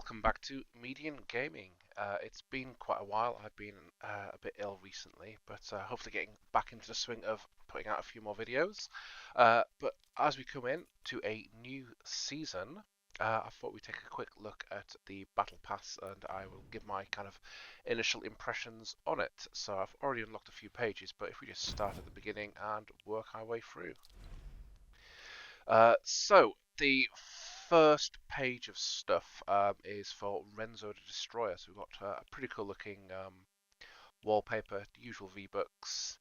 Welcome back to Median Gaming. It's been quite a while. I've been a bit ill recently, but hopefully getting back into the swing of putting out a few more videos. But as we come in to a new season, I thought we'd take a quick look at the Battle Pass and I will give my kind of initial impressions on it. So I've already unlocked a few pages, but if we just start at the beginning and work our way through. So the first page of stuff is for Renzo the Destroyer. So we've got a pretty cool looking wallpaper, the usual V-Bucks,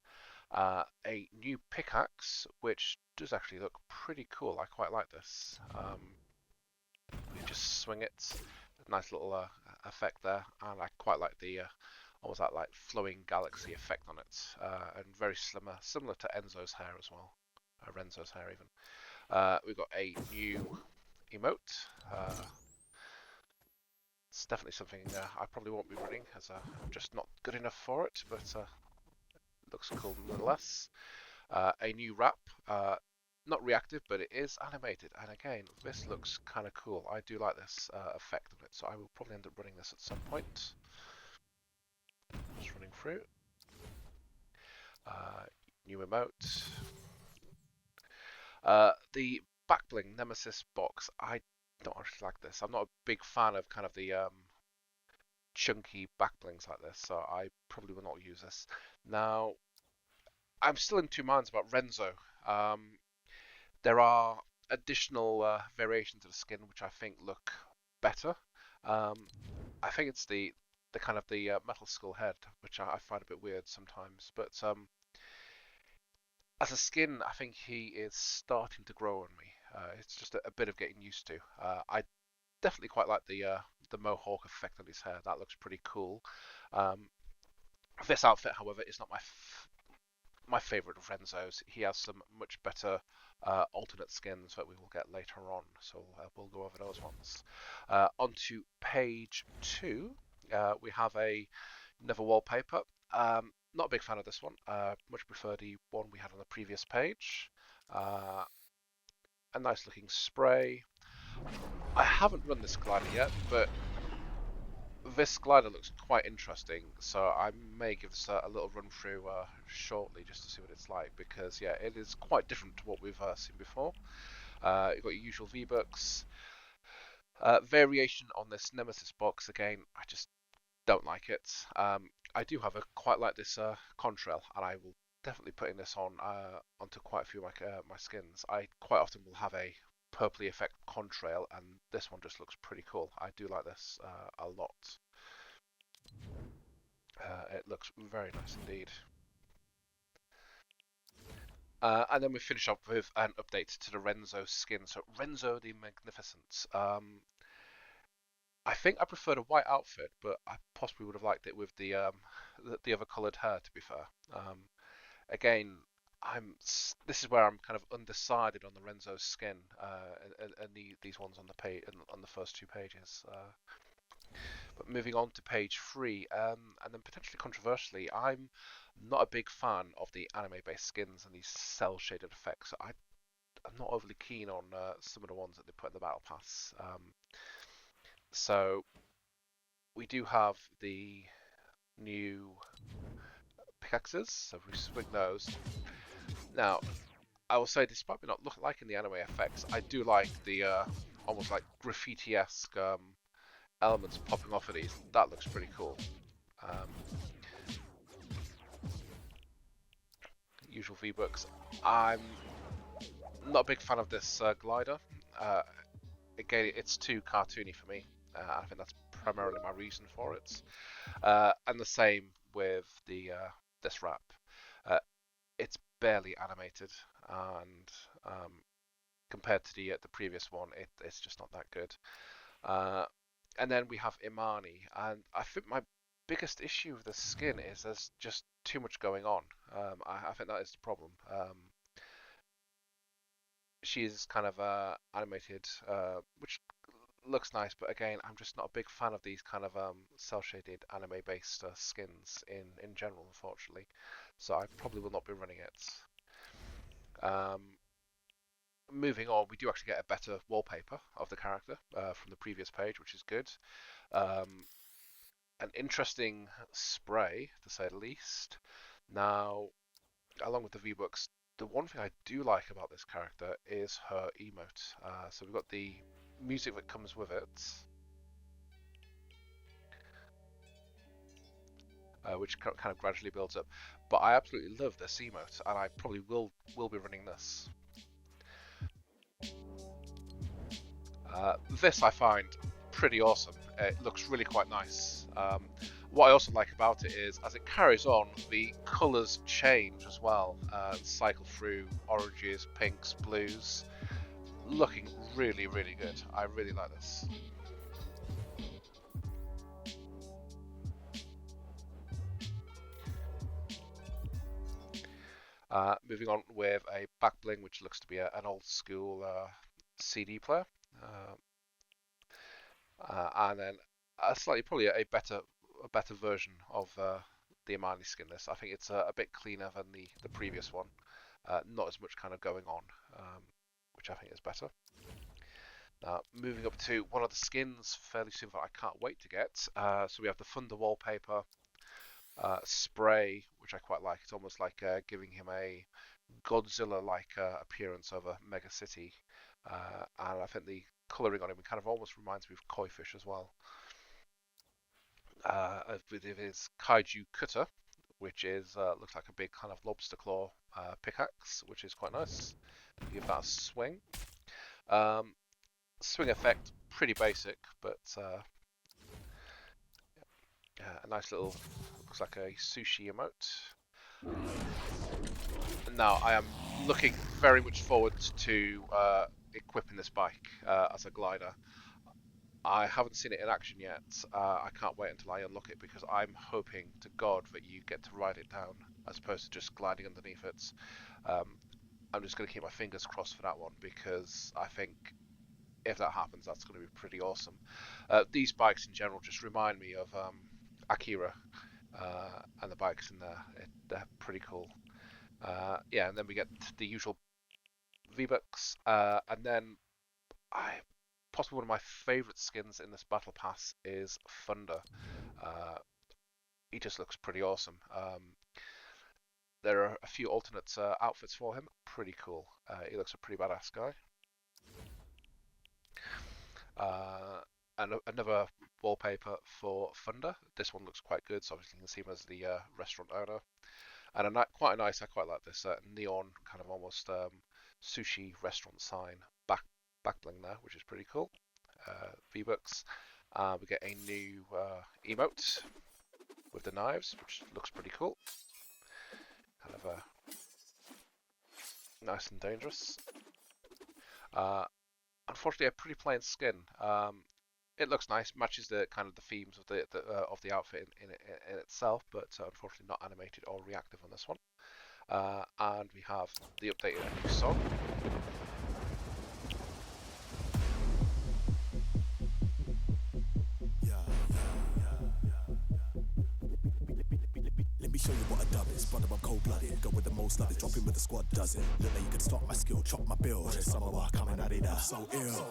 a new pickaxe, which does actually look pretty cool. I quite like this. You just swing it, nice little effect there, and I quite like the almost that like flowing galaxy effect on it, and very similar to Enzo's hair as well, Renzo's hair even. We've got a new emote. It's definitely something I probably won't be running as I'm just not good enough for it, but it looks cool nonetheless. A new wrap, not reactive, but it is animated, and again, this looks kind of cool. I do like this effect of it, so I will probably end up running this at some point. Just running through. New emote. The backbling Nemesis box, I don't actually like this. I'm not a big fan of kind of the chunky backblings like this, so I probably will not use this. Now, I'm still in two minds about Renzo. There are additional variations of the skin which I think look better. I think it's the kind of the metal skull head, which I find a bit weird sometimes. But as a skin, I think he is starting to grow on me. It's just a bit of getting used to. I definitely quite like the mohawk effect on his hair. That looks pretty cool. This outfit, however, is not my favorite of Renzo's. He has some much better alternate skins that we will get later on, so we'll go over those ones. Onto page 2, we have another wallpaper. Not a big fan of this one. Much prefer the one we had on the previous page. A nice looking spray. I haven't run this glider yet, but this glider looks quite interesting, so I may give this a little run through shortly just to see what it's like, because yeah, it is quite different to what we've seen before. You've got your usual V-Bucks. Variation on this Nemesis box, again, I just don't like it. I do have quite like this contrail, and I will definitely putting this on onto quite a few of my skins. I quite often will have a purpley effect contrail, and this one just looks pretty cool. I do like this a lot. It looks very nice indeed. And then we finish up with an update to the Renzo skin. So Renzo the Magnificent. I think I preferred a white outfit, but I possibly would have liked it with the other coloured hair. To be fair, again, this is where I'm kind of undecided on the Renzo skin and these ones on the page on the first two pages. But moving on to page 3, and then potentially controversially, I'm not a big fan of the anime-based skins and these cell-shaded effects. I'm not overly keen on some of the ones that they put in the Battle Pass. So we do have the new pickaxes, so if we swing those. Now, I will say, despite me not liking the anime effects, I do like the almost like graffiti-esque elements popping off of these. That looks pretty cool. Usual V-Bucks. I'm not a big fan of this glider. Again, it's too cartoony for me. I think that's primarily my reason for it. And the same with the this wrap. It's barely animated, and compared to the previous one, it's just not that good. And then we have Imani, and I think my biggest issue with the skin is there's just too much going on. I think that is the problem. She is kind of animated, which looks nice, but again, I'm just not a big fan of these kind of cel-shaded anime-based skins in general, unfortunately. So I probably will not be running it. moving on, we do actually get a better wallpaper of the character from the previous page, which is good. Um, an interesting spray, to say the least. Now, along with the V-Bucks, the one thing I do like about this character is her emote. So we've got the music that comes with it, which kind of gradually builds up. But I absolutely love this emote, and I probably will be running this. This I find pretty awesome. It looks really quite nice. What I also like about it is, as it carries on, the colours change as well, cycle through oranges, pinks, blues. Looking really, really good. I really like this. Moving on with a back bling, which looks to be an old school CD player. And then probably a better version of the Imani skin list. I think it's a bit cleaner than the previous one. Not as much kind of going on, which I think is better. Now, moving up to one of the skins fairly soon that I can't wait to get. So we have the Thunder wallpaper spray, which I quite like. It's almost like giving him a Godzilla-like appearance over Mega City. And I think the colouring on him kind of almost reminds me of Koi Fish as well. With his Kaiju Cutter, which is looks like a big kind of lobster claw pickaxe, which is quite nice. Give that a swing. Swing effect, pretty basic, but a nice little, looks like a sushi emote. Now I am looking very much forward to equipping this bike as a glider. I haven't seen it in action yet. I can't wait until I unlock it because I'm hoping to God that you get to ride it down as opposed to just gliding underneath it. I'm just going to keep my fingers crossed for that one because I think if that happens, that's going to be pretty awesome. These bikes in general just remind me of Akira and the bikes in there. They're pretty cool. Yeah, and then we get the usual V-Bucks, and then possibly one of my favourite skins in this battle pass is Thunder. He just looks pretty awesome. There are a few alternate outfits for him. Pretty cool. He looks a pretty badass guy. And another wallpaper for Thunder. This one looks quite good, so obviously you can see him as the restaurant owner. And quite nice. I quite like this neon kind of almost sushi restaurant sign back bling there, which is pretty cool. V-Bucks. We get a new emote with the knives, which looks pretty cool. Kind of nice and dangerous. Unfortunately, a pretty plain skin. It looks nice, matches the kind of the themes of the outfit in itself, but unfortunately not animated or reactive on this one. And we have the updated new song. Let me show you what a dub is. Brother, I'm cold-blooded. Go with the most love. Drop in with the squad, does it? Look like you can stop my skill, chop my bill. There's someone coming at it, so ill.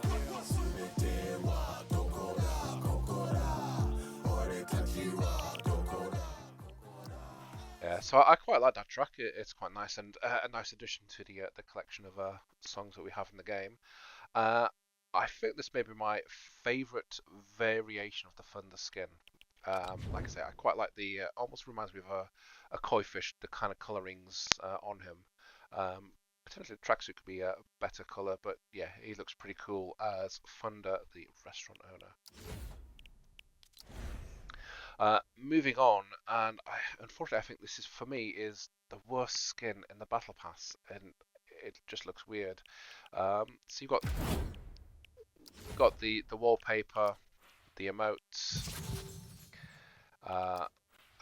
Yeah, so I quite like that track. It's quite nice and a nice addition to the collection of songs that we have in the game. I think this may be my favourite variation of the Thunder skin. Like I say, I quite like the almost reminds me of a koi fish, the kind of colorings on him. Potentially the tracksuit could be a better color, but yeah, he looks pretty cool as Thunder, the restaurant owner. Moving on, and unfortunately I think this is, for me, is the worst skin in the battle pass, and it just looks weird. So you've got the wallpaper, the emotes. I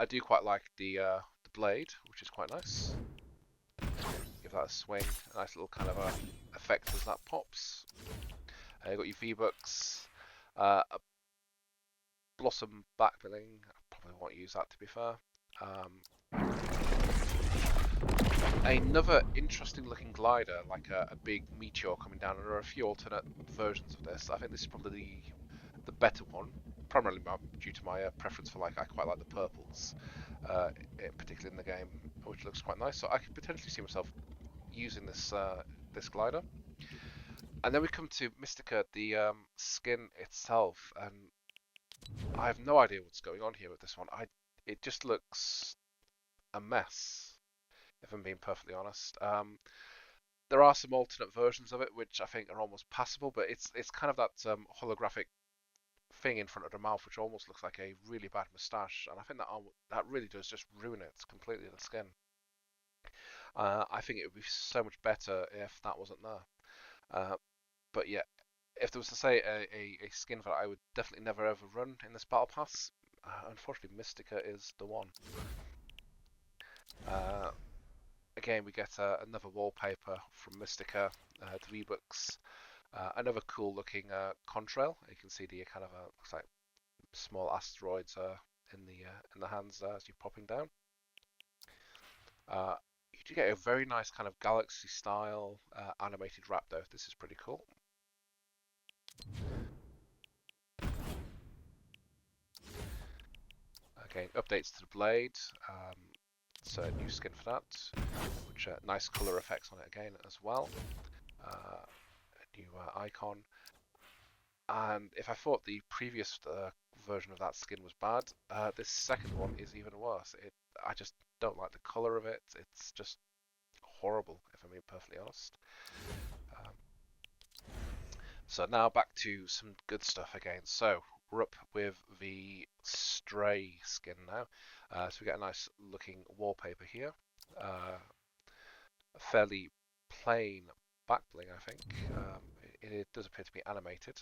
do quite like the blade, which is quite nice. Give that a swing, a nice little kind of effect as that pops. You've got your V-Bucks, a Blossom backbilling. I probably won't use that, to be fair. Another interesting looking glider, like a big meteor coming down, and there are a few alternate versions of this. I think this is probably the better one, primarily due to my preference for I quite like the purples, particularly in the game, which looks quite nice. So I could potentially see myself using this glider. And then we come to Mystica, the skin itself, and I have no idea what's going on here with this one. It just looks a mess, if I'm being perfectly honest. There are some alternate versions of it which I think are almost passable, but it's kind of that holographic thing in front of the mouth which almost looks like a really bad moustache, and I think that really does just ruin it completely, the skin. I think it would be so much better if that wasn't there. But yeah, if there was to say a skin that I would definitely never ever run in this battle pass, unfortunately Mystica is the one. Uh, Again, we get another wallpaper from Mystica, the V-Bucks, another cool looking contrail. You can see the kind of looks like small asteroids in the hands as you're popping down. You do get a very nice kind of galaxy style animated wrap though. This is pretty cool. Again, updates to the blade. So a new skin for that, which nice color effects on it again as well. A new icon. And if I thought the previous version of that skin was bad, this second one is even worse. I just don't like the color of it. It's just horrible, if I'm being perfectly honest. Um, so now back to some good stuff again. So we're up with the Stray skin now. So we get a nice looking wallpaper here. A fairly plain back bling, I think. It does appear to be animated.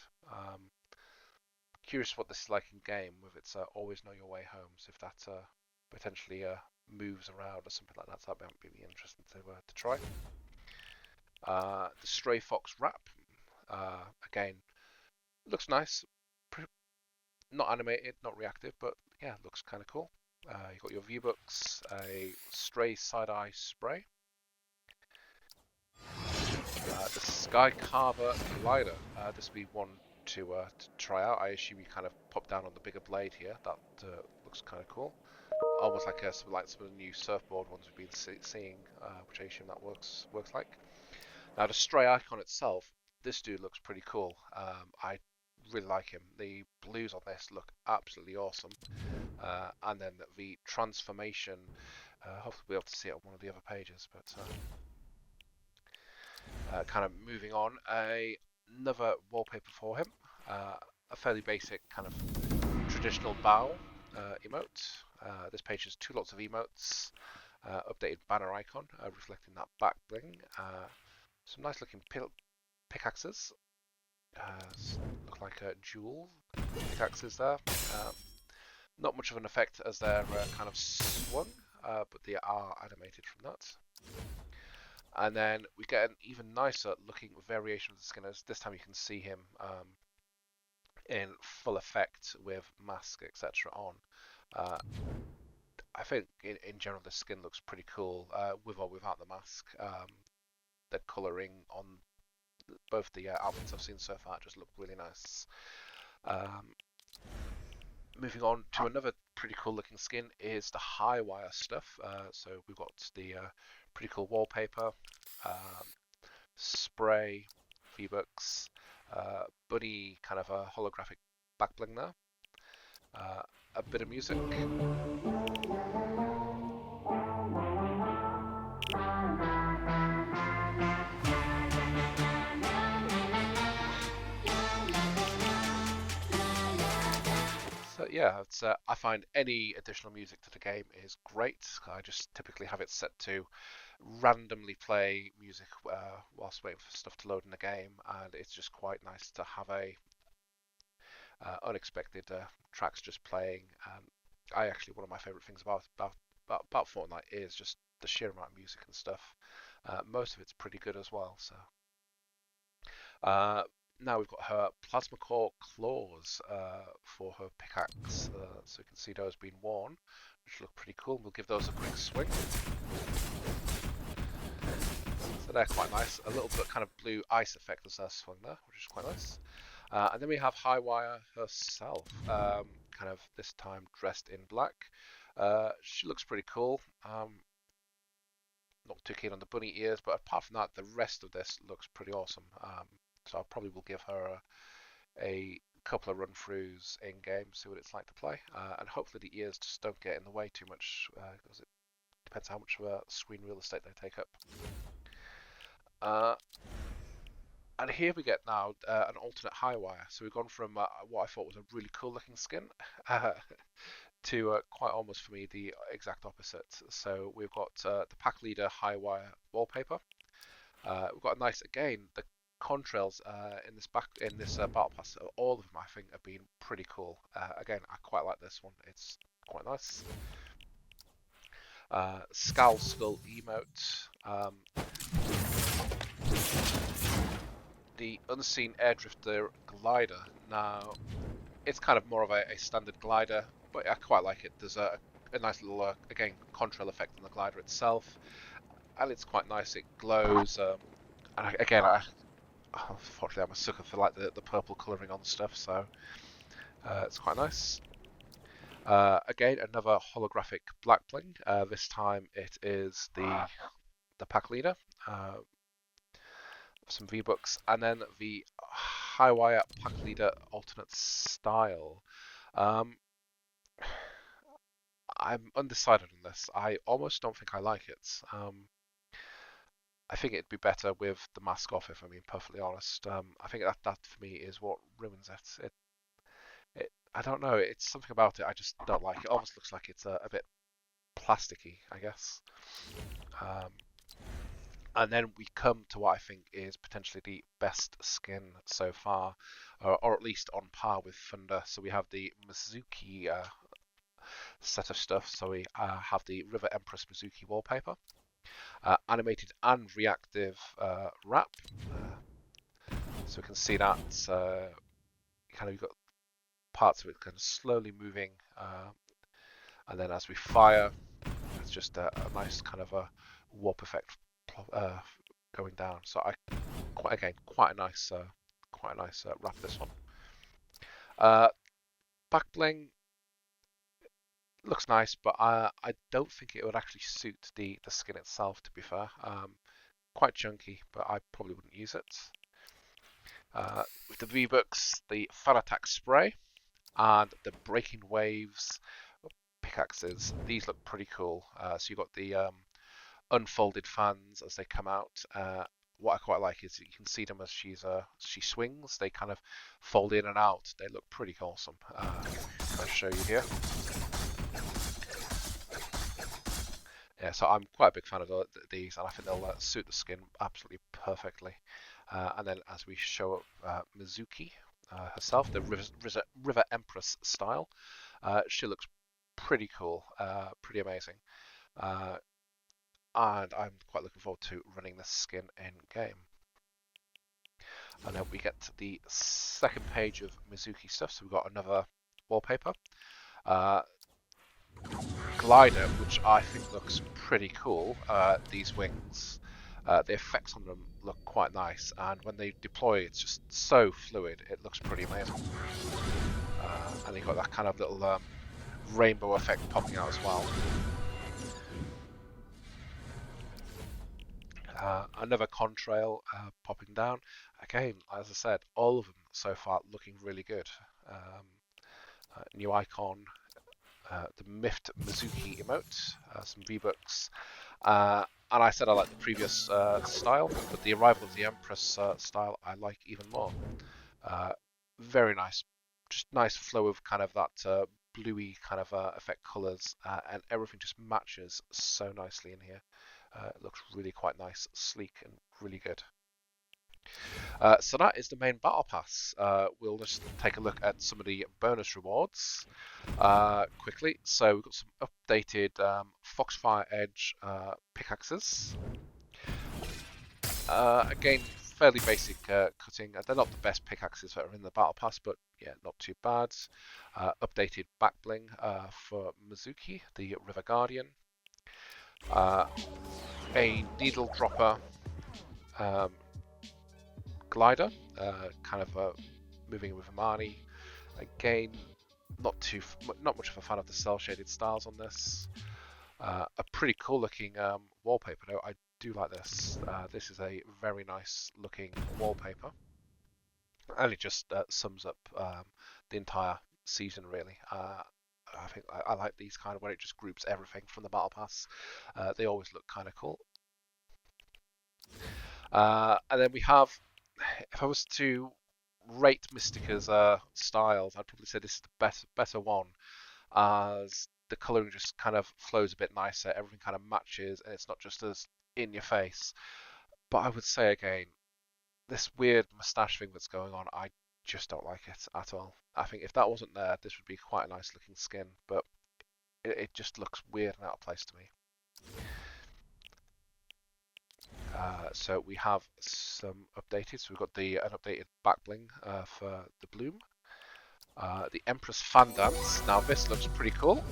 Curious what this is like in game with its always know your way home. So if that potentially moves around or something like that, that might be interesting to try. The Stray Fox wrap, again, looks nice. Not animated, not reactive, but yeah, looks kind of cool. You've got your V-Bucks, a Stray side-eye spray, the Sky Carver glider. This will be one to try out. I assume you kind of pop down on the bigger blade here. That looks kind of cool. Almost like some of the new surfboard ones we've been seeing, which I assume that works like. Now the Stray icon itself, this dude looks pretty cool. I really like him. The blues on this look absolutely awesome. And then the transformation, hopefully we'll be able to see it on one of the other pages, but kind of moving on, another wallpaper for him, a fairly basic kind of traditional bow emote. This page has two lots of emotes, updated banner icon reflecting that back bling, some nice looking pickaxes, look like dual pickaxes there. Not much of an effect as they're kind of swung, but they are animated from that. And then we get an even nicer looking variation of the skinners. This time you can see him in full effect with mask, etc. on. I think in general the skin looks pretty cool, with or without the mask. The colouring on both the outfits I've seen so far just look really nice. Moving on to another pretty cool looking skin is the high wire stuff. So we've got the pretty cool wallpaper, spray, V-Bucks, buddy kind of a holographic back bling there, a bit of music. So yeah, I find any additional music to the game is great. I just typically have it set to randomly play music whilst waiting for stuff to load in the game, and it's just quite nice to have a unexpected tracks just playing. I actually, one of my favorite things about Fortnite is just the sheer amount of music and stuff. Most of it's pretty good as well. So now we've got her plasma core claws for her pickaxe, so you can see those being worn. which look pretty cool. We'll give those a quick swing. So they're quite nice. A little bit kind of blue ice effect as I swung there, which is quite nice. And then we have Highwire herself, kind of this time dressed in black. She looks pretty cool. Not too keen on the bunny ears, but apart from that, the rest of this looks pretty awesome. So I probably will give her a couple of run-throughs in game, see what it's like to play, and hopefully the ears just don't get in the way too much, because it depends how much of a screen real estate they take up. And here we get now an alternate Highwire. So we've gone from what I thought was a really cool looking skin to quite almost for me the exact opposite. So we've got the pack leader Highwire wallpaper. We've got a nice, again, the contrails in this battle pass. All of them I think have been pretty cool. Again, I quite like this one. It's quite nice. Skull emote. The unseen airdrifter glider. Now, it's kind of more of a standard glider, but I quite like it. There's a nice little, again, contrail effect on the glider itself, and it's quite nice. It glows. And again, unfortunately, I'm a sucker for like the purple colouring on stuff, so it's quite nice. Again, another holographic black bling. This time it is the pack leader. Some V-Bucks, and then the Highwire pack leader alternate style. I'm undecided on this. I almost don't think I like it. I think it'd be better with the mask off, if I'm being perfectly honest. I think that for me is what ruins it. I don't know. It's something about it I just don't like. It almost looks like it's a bit plasticky, I guess. And then we come to what I think is potentially the best skin so far, or at least on par with Thunder. So we have the Mizuki set of stuff. So we have the River Empress Mizuki wallpaper, animated and reactive wrap. So we can see that kind of you've got parts of it kind of slowly moving, and then as we fire, it's just a nice kind of a warp effect going down. So quite a nice wrap this one. Back bling looks nice, but I don't think it would actually suit the skin itself, to be fair. Quite chunky, but I probably wouldn't use it. With the V-Bucks, the Fan Attack Spray and the Breaking Waves pickaxes, these look pretty cool. So you've got the unfolded fans as they come out. What I quite like is you can see them as she swings. They kind of fold in and out. They look pretty awesome. I'll show you here. Yeah, so I'm quite a big fan of these, and I think they'll suit the skin absolutely perfectly. And then as we show up Mizuki herself, the River Empress style, she looks pretty cool, pretty amazing. And I'm quite looking forward to running this skin in game. And then we get to the second page of Mizuki stuff. So we've got another wallpaper, glider, which I think looks pretty cool. These wings, the effects on them look quite nice, and when they deploy, it's just so fluid. It looks pretty amazing. And you've got that kind of little rainbow effect popping out as well. Another contrail popping down. Again, as I said, all of them so far looking really good. New icon, the Miffed Mizuki emote, some V-Bucks, and I said I like the previous style, but the arrival of the Empress style I like even more. Very nice, just nice flow of kind of that bluey kind of effect colours, and everything just matches so nicely in here. It looks really quite nice, sleek, and really good. So that is the main battle pass. We'll just take a look at some of the bonus rewards quickly. So we've got some updated Foxfire Edge pickaxes. Again, fairly basic cutting. They're not the best pickaxes that are in the battle pass, but yeah, not too bad. Updated back bling for Mizuki, the River Guardian. A needle dropper um, glider, kind of moving with Imani. Again, not much of a fan of the cell shaded styles on this. A pretty cool looking wallpaper though. I do like this. This is a very nice looking wallpaper, and it just sums up the entire season really. I think I like these kind of where it just groups everything from the battle pass. They always look kind of cool. And then we have, if I was to rate Mystica's styles, I'd probably say this is the better one, as the colouring just kind of flows a bit nicer. Everything kind of matches, and it's not just as in your face. But I would say again, this weird moustache thing that's going on, I just don't like it at all. I think if that wasn't there, this would be quite a nice looking skin, but it just looks weird and out of place to me. So we have some updated. So we've got an updated back bling for the bloom. The Empress fan dance. Now this looks pretty cool.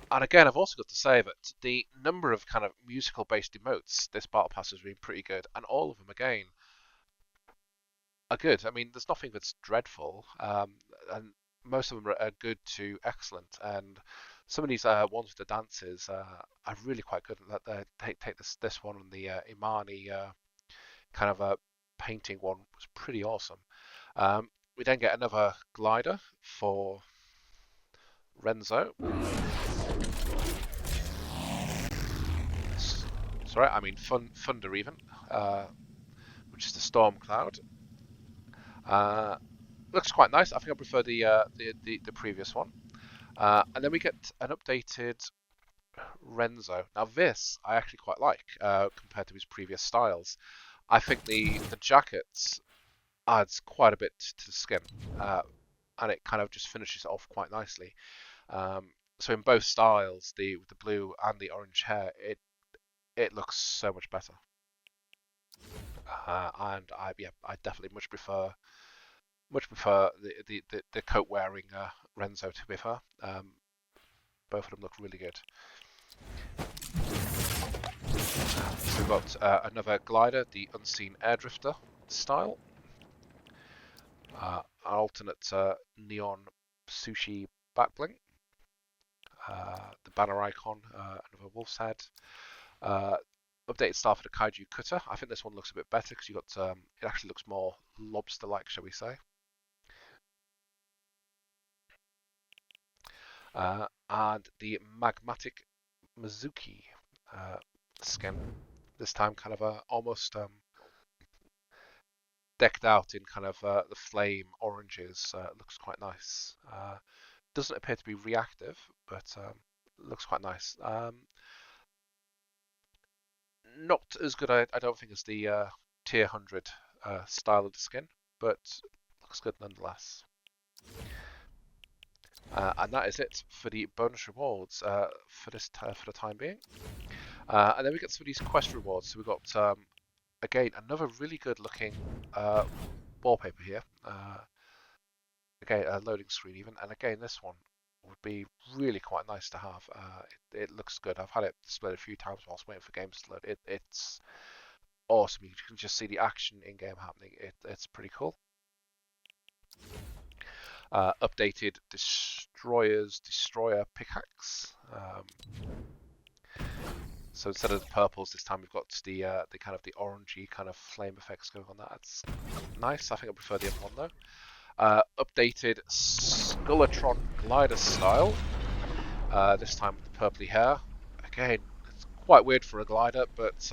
And again, I've also got to say that the number of kind of musical based emotes this battle pass has been pretty good, and all of them again are good. I mean, there's nothing that's dreadful, and most of them are good to excellent. And some of these ones with the dances are really quite good. That take this one and the Imani kind of a painting one was pretty awesome. We then get another glider for Renzo. Sorry, I mean Thunder even, which is the storm cloud. Looks quite nice. I think I prefer the previous one. And then we get an updated Renzo. Now this I actually quite like compared to his previous styles. I think the jackets adds quite a bit to the skin, and it kind of just finishes it off quite nicely. So in both styles, the blue and the orange hair, it looks so much better. And I definitely much prefer the coat wearing Renzo to be fair. Both of them look really good. So we've got another glider, the Unseen Airdrifter style. An alternate neon sushi back bling. The banner icon, another wolf's head. Updated style for the Kaiju Cutter. I think this one looks a bit better because you got it actually looks more lobster-like, shall we say? And the Magmatic Mizuki skin. This time, kind of almost decked out in kind of the flame oranges. Looks quite nice. Doesn't appear to be reactive, but looks quite nice. Not as good, I don't think, as the tier 100 style of the skin, but looks good nonetheless. And that is it for the bonus rewards for the time being. And then we get some of these quest rewards. So we've got again another really good looking wallpaper here. Again, a loading screen even, and again this one would be really quite nice to have. It looks good. I've had it displayed a few times whilst waiting for games to load. It's awesome. You can just see the action in game happening. It's pretty cool. Updated Destroyer pickaxe. So instead of the purples this time we've got the kind of the orangey kind of flame effects going on. That's nice. I think I prefer the other one though. Updated Skullitron glider style. This time with the purpley hair. Again, it's quite weird for a glider, but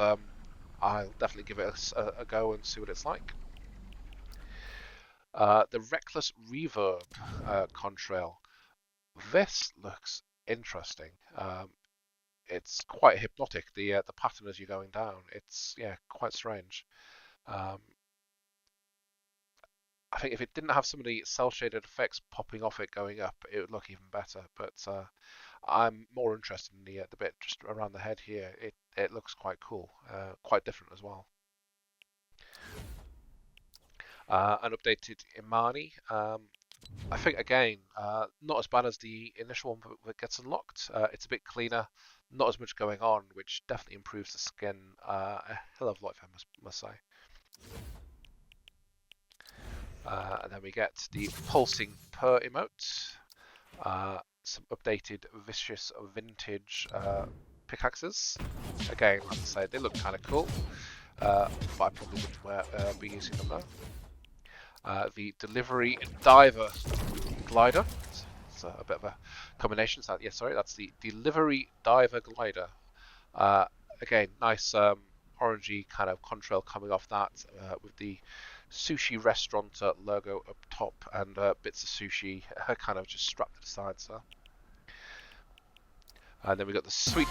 I'll definitely give it a go and see what it's like. The Reckless Reverb contrail. This looks interesting. It's quite hypnotic. The pattern as you're going down. It's quite strange. I think if it didn't have some of the cell shaded effects popping off it going up, it would look even better. But I'm more interested in the bit just around the head here. It looks quite cool, quite different as well. An updated Imani. I think again, not as bad as the initial one that gets unlocked. It's a bit cleaner, not as much going on, which definitely improves the skin a hell of a lot, I must say. And then we get the pulsing purr emote, some updated vicious vintage pickaxes. Again, like I say, they look kind of cool, but I probably wouldn't be using them though. The delivery diver glider. It's a bit of a combination. So, yeah, sorry, that's the delivery diver glider. Again, nice orangey kind of contrail coming off that with the sushi restaurant logo up top and bits of sushi kind of just strapped to the side. So. And then we got the sweet.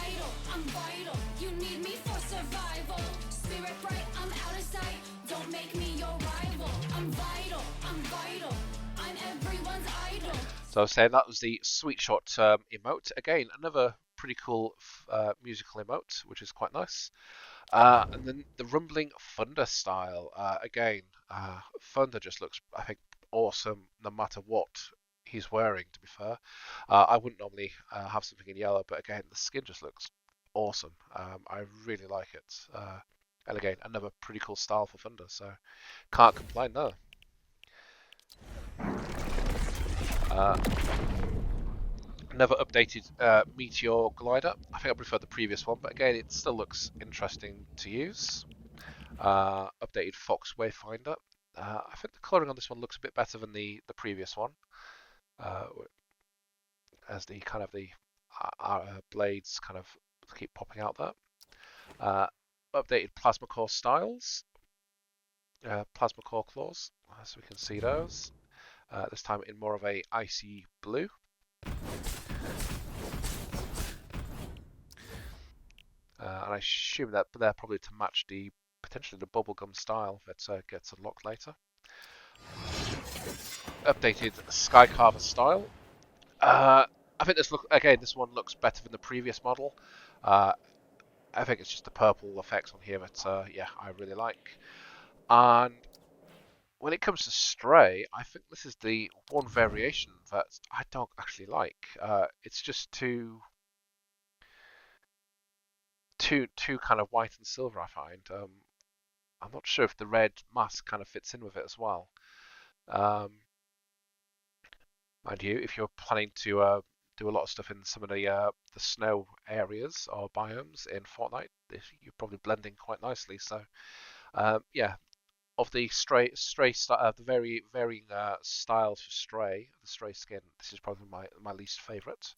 I'm vital. You need me for survival. Spirit bright, I'm out of sight. Don't make me your rival. I'm vital. I'm vital. I'm everyone's idol. So I was saying that was the sweet shot emote. Again, another pretty cool musical emote, which is quite nice. And then the rumbling thunder style. Again, thunder just looks, I think, awesome no matter what he's wearing, to be fair. I wouldn't normally have something in yellow, but again, the skin just looks awesome. I really like it. And again, another pretty cool style for Thunder, so can't complain there. Another updated Meteor glider. I think I prefer the previous one, but again, it still looks interesting to use. Updated Fox Wayfinder. I think the colouring on this one looks a bit better than the previous one. As the kind of the blades kind of keep popping out there. Updated plasma core styles, plasma core claws, so we can see those. This time in more of a icy blue. And I assume that they're probably to match potentially the bubblegum style that gets unlocked later. Updated Skycarver style. I think this one looks better than the previous model. I think it's just the purple effects on here that yeah, I really like. And when it comes to Stray, I think this is the one variation that I don't actually like. It's just too kind of white and silver, I find. I'm not sure if the red mask kind of fits in with it as well. Mind you, if you're planning to do a lot of stuff in some of the snow areas or biomes in Fortnite, you're probably blending quite nicely. So yeah, of the the very varying styles for the Stray skin, this is probably my least favourite.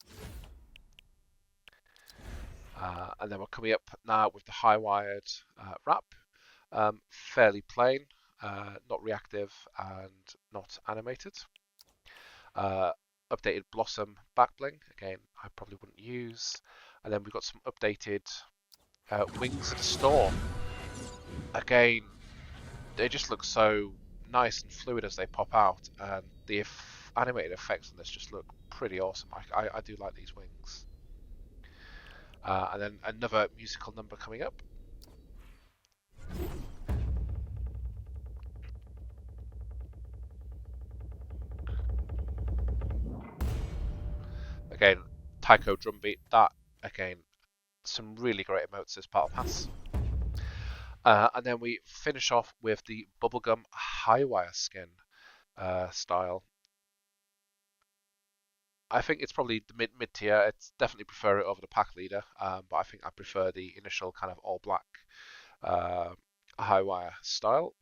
And then we're coming up now with the high wired wrap. Fairly plain, not reactive and not animated. Updated Blossom back bling, again I probably wouldn't use. And then we've got some updated Wings of the Storm. Again, they just look so nice and fluid as they pop out, and the animated effects on this just look pretty awesome. I do like these wings. And then another musical number coming up. Again, Taiko drumbeat. That again, some really great emotes this battle pass. And then we finish off with the bubblegum highwire skin style. I think it's probably the mid tier. It's definitely prefer it over the pack leader, but I think I prefer the initial kind of all black high wire style.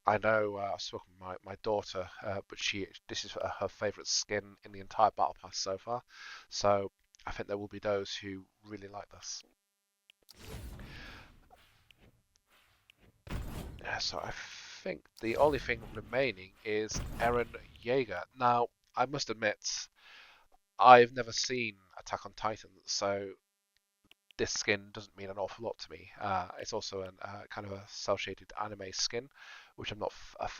I know I've spoken with my daughter, but this is her favourite skin in the entire battle pass so far. So I think there will be those who really like this. Yeah, so I think the only thing remaining is Eren Yeager. Now, I must admit, I've never seen Attack on Titan, so this skin doesn't mean an awful lot to me. It's also an kind of a cel-shaded anime skin, which I'm not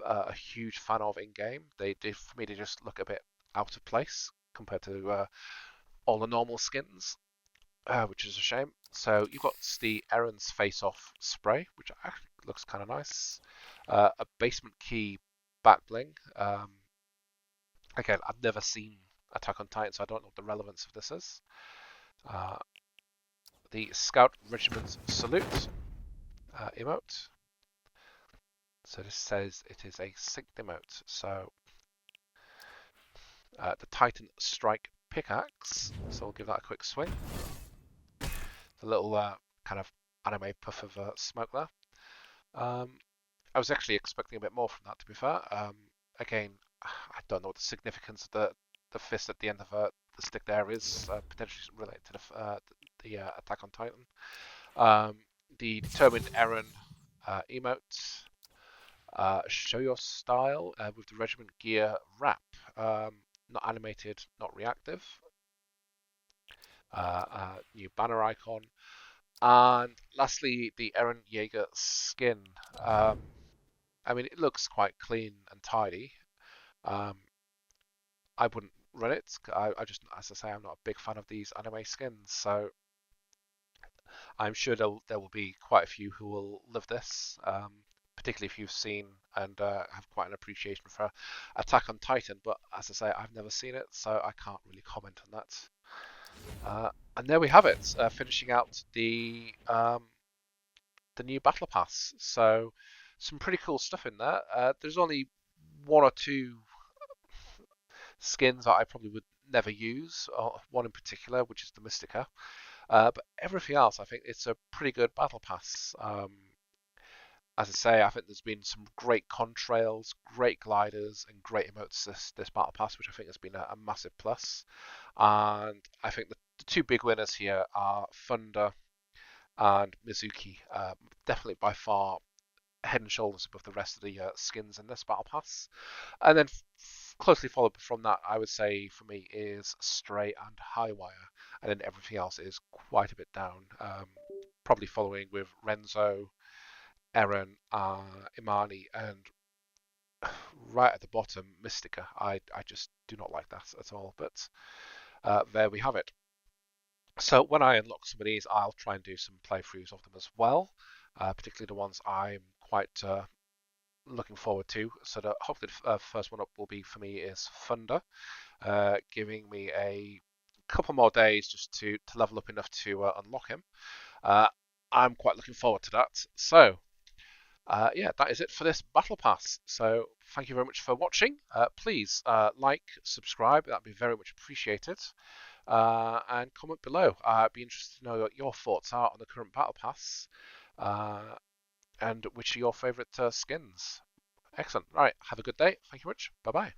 a huge fan of in game. For me, they just look a bit out of place compared to all the normal skins, which is a shame. So you've got the Erin's face-off spray, which actually looks kind of nice. A basement key back bling. Again, I've never seen Attack on Titan, so I don't know what the relevance of this is. The Scout Regiment Salute emote. So this says it is a synced emote. So the Titan Strike pickaxe. So we'll give that a quick swing. The little kind of anime puff of smoke there. I was actually expecting a bit more from that, to be fair. Again, I don't know what the significance of the fist at the end of the stick there is, potentially related to the Attack on Titan. The Determined Eren emote. Show your style with the regiment gear wrap. Not animated, not reactive. New banner icon. And lastly, the Eren Jaeger skin. I mean, it looks quite clean and tidy. I wouldn't run it. I just, as I say, I'm not a big fan of these anime skins, so I'm sure there will be quite a few who will love this, particularly if you've seen and have quite an appreciation for Attack on Titan. But as I say, I've never seen it, so I can't really comment on that. And there we have it, finishing out the new Battle Pass. So some pretty cool stuff in there. There's only one or two skins that I probably would never use, or one in particular, which is the Mystica. But everything else, I think it's a pretty good Battle Pass. As I say, I think there's been some great contrails, great gliders, and great emotes this Battle Pass, which I think has been a massive plus. And I think the two big winners here are Thunder and Mizuki. Definitely by far head and shoulders above the rest of the skins in this Battle Pass. And then closely followed from that, I would say for me is Stray and Highwire, and then everything else is quite a bit down. Probably following with Renzo, Eren, Imani, and right at the bottom, Mystica. I just do not like that at all. But there we have it. So when I unlock some of these, I'll try and do some playthroughs of them as well, particularly the ones I'm quite looking forward to. So hopefully the first one up will be for me is Thunder, giving me a couple more days just to level up enough to unlock him. I'm quite looking forward to that. So yeah, that is it for this Battle Pass. So thank you very much for watching. Please like, subscribe, that'd be very much appreciated. And comment below. I'd be interested to know what your thoughts are on the current Battle Pass, and which are your favourite skins. Excellent. Right, have a good day. Thank you very much. Bye bye.